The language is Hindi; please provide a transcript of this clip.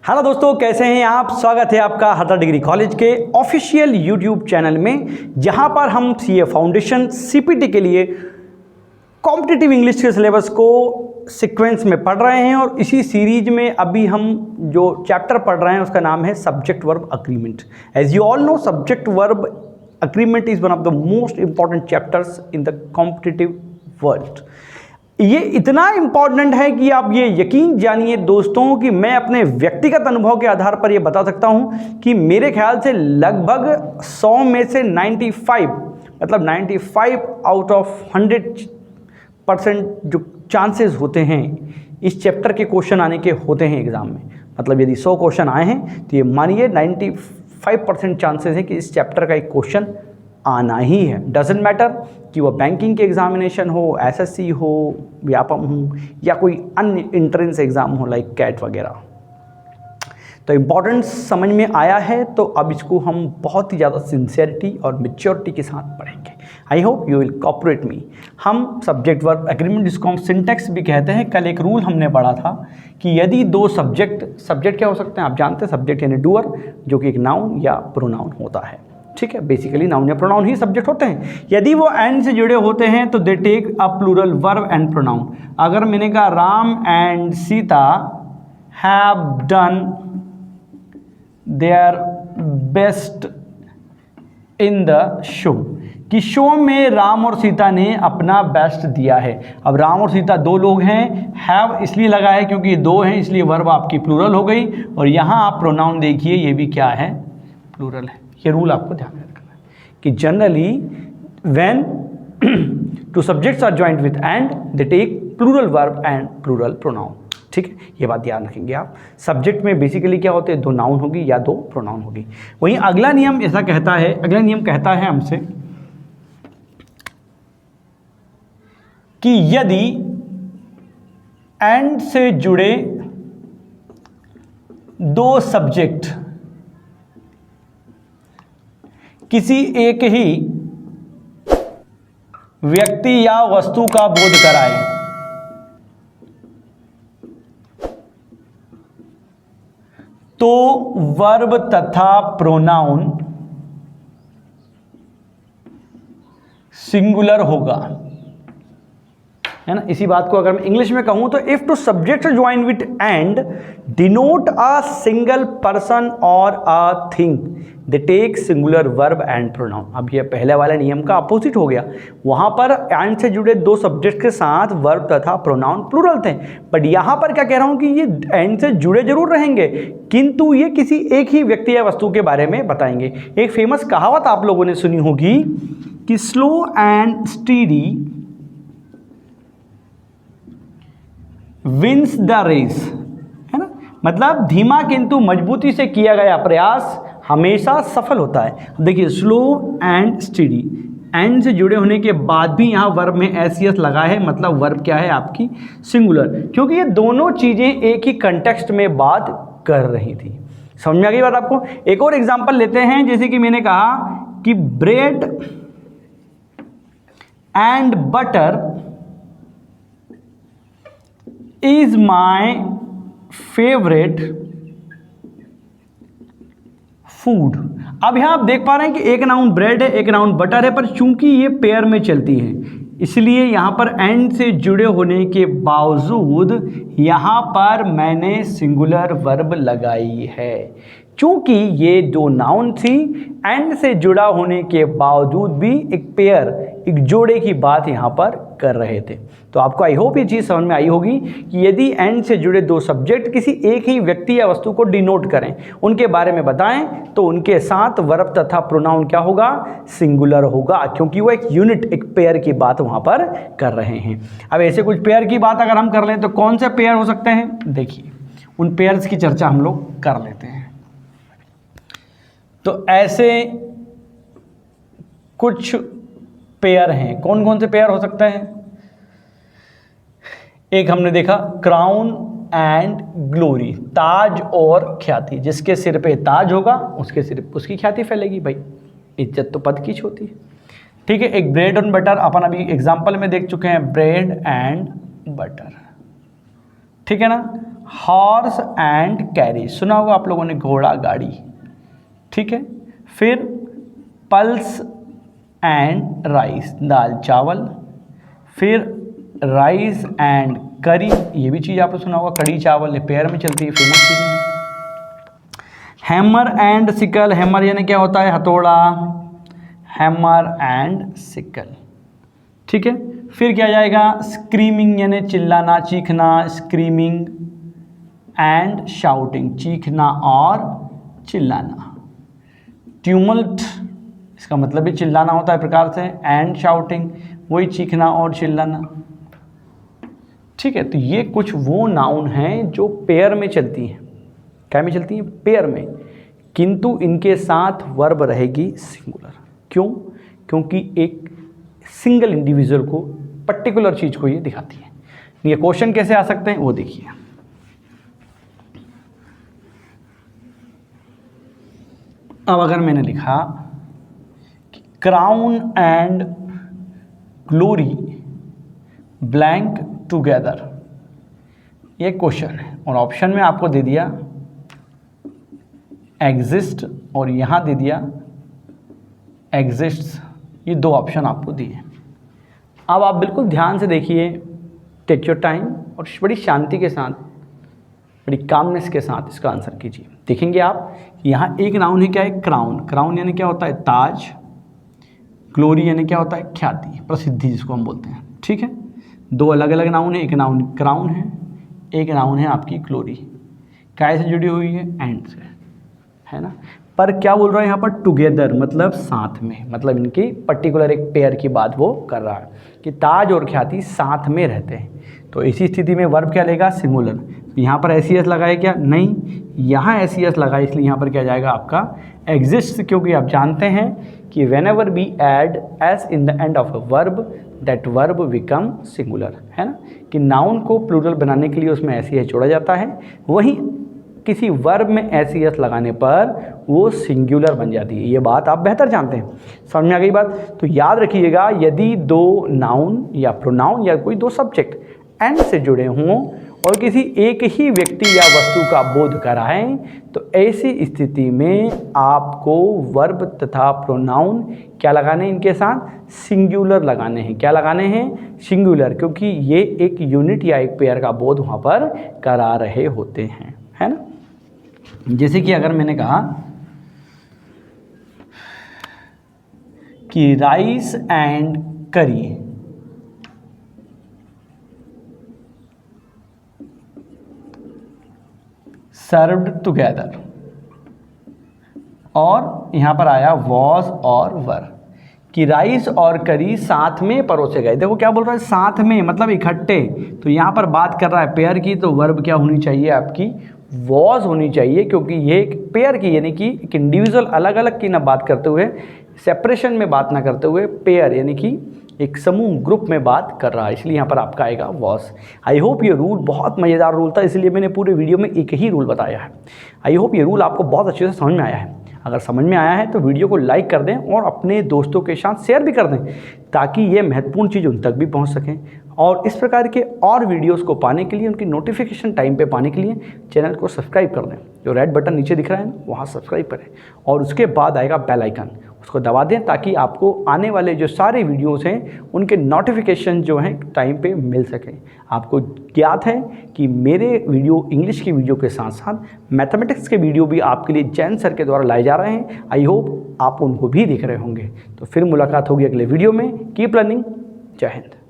हेलो दोस्तों, कैसे हैं आप। स्वागत है आपका हरदा डिग्री कॉलेज के ऑफिशियल यूट्यूब चैनल में, जहां पर हम सीए फाउंडेशन सीपीटी के लिए कॉम्पिटिटिव इंग्लिश के सिलेबस को सीक्वेंस में पढ़ रहे हैं। और इसी सीरीज में अभी हम जो चैप्टर पढ़ रहे हैं उसका नाम है subject verb agreement. As you all know, subject verb agreement is one of the most important chapters in the competitive world. ये इतना इम्पॉर्टेंट है कि आप ये यकीन जानिए दोस्तों कि मैं अपने व्यक्तिगत अनुभव के आधार पर ये बता सकता हूँ कि मेरे ख्याल से लगभग 100 में से 95 मतलब 95 आउट ऑफ 100% जो चांसेस होते हैं इस चैप्टर के क्वेश्चन आने के होते हैं एग्ज़ाम में। मतलब यदि 100 क्वेश्चन आए हैं तो ये मानिए 95% चांसेस है कि इस चैप्टर का एक क्वेश्चन आना ही है। डजेंट मैटर कि वह बैंकिंग के एग्जामिनेशन हो, एसएससी हो, व्यापम हो या कोई अन्य एंट्रेंस एग्ज़ाम हो लाइक कैट वगैरह। तो इम्पॉर्टेंस समझ में आया है, तो अब इसको हम बहुत ही ज़्यादा सिंसियरिटी और मैच्योरिटी के साथ पढ़ेंगे। I hope you will cooperate me. हम सब्जेक्ट वर्ब एग्रीमेंट, जिसको हम सिंटेक्स भी कहते हैं, कल एक रूल हमने पढ़ा था कि यदि दो सब्जेक्ट क्या हो सकते हैं आप जानते हैं। सब्जेक्ट यानी डूअर, जो कि एक नाउन या प्रोनाउन होता है। ठीक है, बेसिकली नाउन या प्रोनाउन ही सब्जेक्ट होते हैं। यदि वो एंड से जुड़े होते हैं तो they take a plural verb and pronoun. अगर मैंने कहा Ram and Sita have done their best in the show, कि शो में राम और सीता ने अपना बेस्ट दिया है। अब राम और सीता दो लोग हैं, हैव इसलिए लगा है क्योंकि दो हैं, इसलिए वर्ब आपकी प्लूरल हो गई। और यहाँ आप प्रोनाउन देखिए, ये भी क्या है, प्लूरल है। ये रूल आपको ध्यान में रखना है कि generally when two subjects are joint with and they take plural verb and plural pronoun. ठीक है, ये बात ध्यान रखेंगे आप। सब्जेक्ट में बेसिकली क्या होते हैं, दो नाउन होगी या दो प्रोनाउन होगी। वहीं अगला नियम ऐसा कहता है, अगला नियम कहता है हमसे कि यदि एंड से जुड़े दो सब्जेक्ट किसी एक ही व्यक्ति या वस्तु का बोध कराए तो वर्ब तथा प्रोनाउन सिंगुलर होगा, है ना। इसी बात को अगर मैं इंग्लिश में कहूं तो if two subject join with and denote a single person और a thing they take singular verb and pronoun. अब ये पहले वाले नियम का अपोजिट हो गया। वहां पर एंड से जुड़े दो सब्जेक्ट के साथ वर्ब तथा प्रोनाउन प्लूरल थे, बट यहां पर क्या कह रहा हूं कि ये एंड से जुड़े जरूर रहेंगे, किंतु ये किसी एक ही व्यक्ति या वस्तु के बारे में बताएंगे। एक फेमस कहावत आप लोगों ने सुनी होगी कि slow and steady wins the race, है ना। मतलब धीमा किंतु मजबूती से किया गया प्रयास हमेशा सफल होता है। देखिए, स्लो एंड स्टडी, एंड से जुड़े होने के बाद भी यहाँ वर्ब में एस लगा है, मतलब वर्ब क्या है आपकी सिंगुलर, क्योंकि ये दोनों चीज़ें एक ही कंटेक्स्ट में बात कर रही थी। समझ में आ गई बात आपको। एक और एग्जांपल लेते हैं, जैसे कि मैंने कहा कि bread and butter is my favourite food. अब यहां आप देख पा रहे हैं कि एक नाउन ब्रेड है, एक नाउन बटर है, पर चूंकि ये पेयर में चलती है इसलिए यहां पर एंड से जुड़े होने के बावजूद यहां पर मैंने सिंगुलर वर्ब लगाई है। चूंकि ये दो नाउन थी, एंड से जुड़ा होने के बावजूद भी एक पेयर, एक जोड़े की बात यहाँ पर कर रहे थे। तो आपको आई होप ये चीज़ समझ में आई होगी कि यदि एंड से जुड़े दो सब्जेक्ट किसी एक ही व्यक्ति या वस्तु को डिनोट करें, उनके बारे में बताएं, तो उनके साथ वर्ब तथा प्रोनाउन क्या होगा, सिंगुलर होगा, क्योंकि वो एक यूनिट, एक पेयर की बात वहाँ पर कर रहे हैं। अब ऐसे कुछ पेयर की बात अगर हम कर लें तो कौन से पेयर हो सकते हैं, देखिए उन पेयर्स की चर्चा हम लोग कर लेते हैं। तो ऐसे कुछ पेयर हैं, कौन कौन से पेयर हो सकते हैं। एक हमने देखा क्राउन एंड ग्लोरी, ताज और ख्याति। जिसके सिर पे ताज होगा उसके सिर पे उसकी ख्याति फैलेगी, भाई इज्जत तो पद की होती है। ठीक है, एक ब्रेड और बटर अपन अभी एग्जाम्पल में देख चुके हैं, ब्रेड एंड बटर, ठीक है ना। हॉर्स एंड कैरेज, सुना होगा आप लोगों ने, घोड़ा गाड़ी, ठीक है। फिर पल्स एंड राइस, दाल चावल। फिर राइस एंड करी, ये भी चीज़ आपने सुना होगा, कड़ी चावल, पेयर में चलती है, फेमस चीज़ें हैं। हैमर एंड सिकल, हैमर यानी क्या होता है, हथौड़ा, हैमर एंड सिकल, ठीक है। फिर क्या जाएगा, स्क्रीमिंग यानी चिल्लाना चीखना, स्क्रीमिंग एंड शाउटिंग, चीखना और चिल्लाना। ट्यूमल्ट, इसका मतलब भी चिल्लाना होता है प्रकार से, एंड शाउटिंग वही चीखना और चिल्लाना, ठीक है। तो ये कुछ वो नाउन हैं जो पेयर में चलती हैं, क्या में चलती हैं, पेयर में, किंतु इनके साथ वर्ब रहेगी सिंगुलर। क्यों? क्योंकि एक सिंगल इंडिविजुअल को, पर्टिकुलर चीज़ को ये दिखाती है। ये क्वेश्चन कैसे आ सकते हैं वो देखिए। अब अगर मैंने लिखा crown and glory blank together, ये क्वेश्चन है, और ऑप्शन में आपको दे दिया एग्जिस्ट और यहाँ दे दिया एग्जिस्ट्स, ये दो ऑप्शन आपको दिए। अब आप बिल्कुल ध्यान से देखिए, टेक योर टाइम और बड़ी शांति के साथ, बड़ी कामनेस के साथ इसका आंसर कीजिए। देखेंगे आप यहाँ एक नाउन है, क्या है, क्राउन। क्राउन यानी क्या होता है, ताज। ग्लोरी यानी क्या होता है, ख्याति, प्रसिद्धि जिसको हम बोलते हैं, ठीक है। दो अलग अलग नाउन है, एक नाउन क्राउन है, एक नाउन है आपकी ग्लोरी। काय से जुड़ी हुई है, एंड से, है ना। पर क्या बोल रहा है यहाँ पर, टुगेदर मतलब साथ में, मतलब इनकी पर्टिकुलर एक पेयर की बात वो कर रहा है कि ताज और ख्याति साथ में रहते हैं। तो इसी स्थिति में वर्ब क्या लेगा, सिंगुलर। यहाँ पर एस लगाए क्या, नहीं, यहाँ एस लगाए, इसलिए यहाँ पर क्या जाएगा आपका एग्जिस्ट, क्योंकि आप जानते हैं कि whenever we add s in the end of a verb that verb become singular, है ना, कि नाउन को प्लूरल बनाने के लिए उसमें एस जोड़ा जाता है, वहीं किसी वर्ब में एस लगाने पर वो सिंगुलर बन जाती है। ये बात आप बेहतर जानते हैं, समझ में आ गई बात। तो याद रखिएगा, यदि दो नाउन या प्रोनाउन या कोई दो सब्जेक्ट एंड से जुड़े हों और किसी एक ही व्यक्ति या वस्तु का बोध कराएं, तो ऐसी स्थिति में आपको वर्ब तथा प्रोनाउन क्या लगाने हैं, इनके साथ सिंगुलर लगाने हैं। क्या लगाने हैं, सिंगुलर, क्योंकि ये एक यूनिट या एक पेयर का बोध वहाँ पर करा रहे होते हैं, है ना। जैसे कि अगर मैंने कहा कि राइस एंड करी सर्व्ड टुगेदर, और यहाँ पर आया वॉज और वर, कि राइस और करी साथ में परोसे गए। देखो क्या बोल रहा है, साथ में मतलब इकट्ठे। तो यहाँ पर बात कर रहा है पेयर की, तो वर्ब क्या होनी चाहिए आपकी, वॉज होनी चाहिए, क्योंकि ये एक पेयर की, यानी कि एक इंडिविजुअल अलग अलग की ना बात करते हुए, सेपरेशन में बात ना करते हुए, पेयर यानी कि एक समूह ग्रुप में बात कर रहा है, इसलिए यहाँ पर आपका आएगा वॉज। आई होप ये रूल बहुत मज़ेदार रूल था, इसलिए मैंने पूरे वीडियो में एक ही रूल बताया है। आई होप ये रूल आपको बहुत अच्छे से समझ में आया है। अगर समझ में आया है तो वीडियो को लाइक कर दें और अपने दोस्तों के साथ शेयर भी कर दें, ताकि ये महत्वपूर्ण चीज़ उन तक भी पहुंच सकें। और इस प्रकार के और वीडियोस को पाने के लिए, उनकी नोटिफिकेशन टाइम पे पाने के लिए चैनल को सब्सक्राइब कर दें। जो रेड बटन नीचे दिख रहा है वहाँ सब्सक्राइब करें, और उसके बाद आएगा बेल आइकन, उसको दबा दें, ताकि आपको आने वाले जो सारे वीडियोस हैं उनके नोटिफिकेशन जो हैं टाइम पे मिल सकें। आपको ज्ञात है कि मेरे वीडियो, इंग्लिश की वीडियो के साथ साथ मैथमेटिक्स के वीडियो भी आपके लिए जैन सर के द्वारा लाए जा रहे हैं। आई होप आप उनको भी देख रहे होंगे। तो फिर मुलाकात होगी अगले वीडियो में। Keep learning. जय हिंद।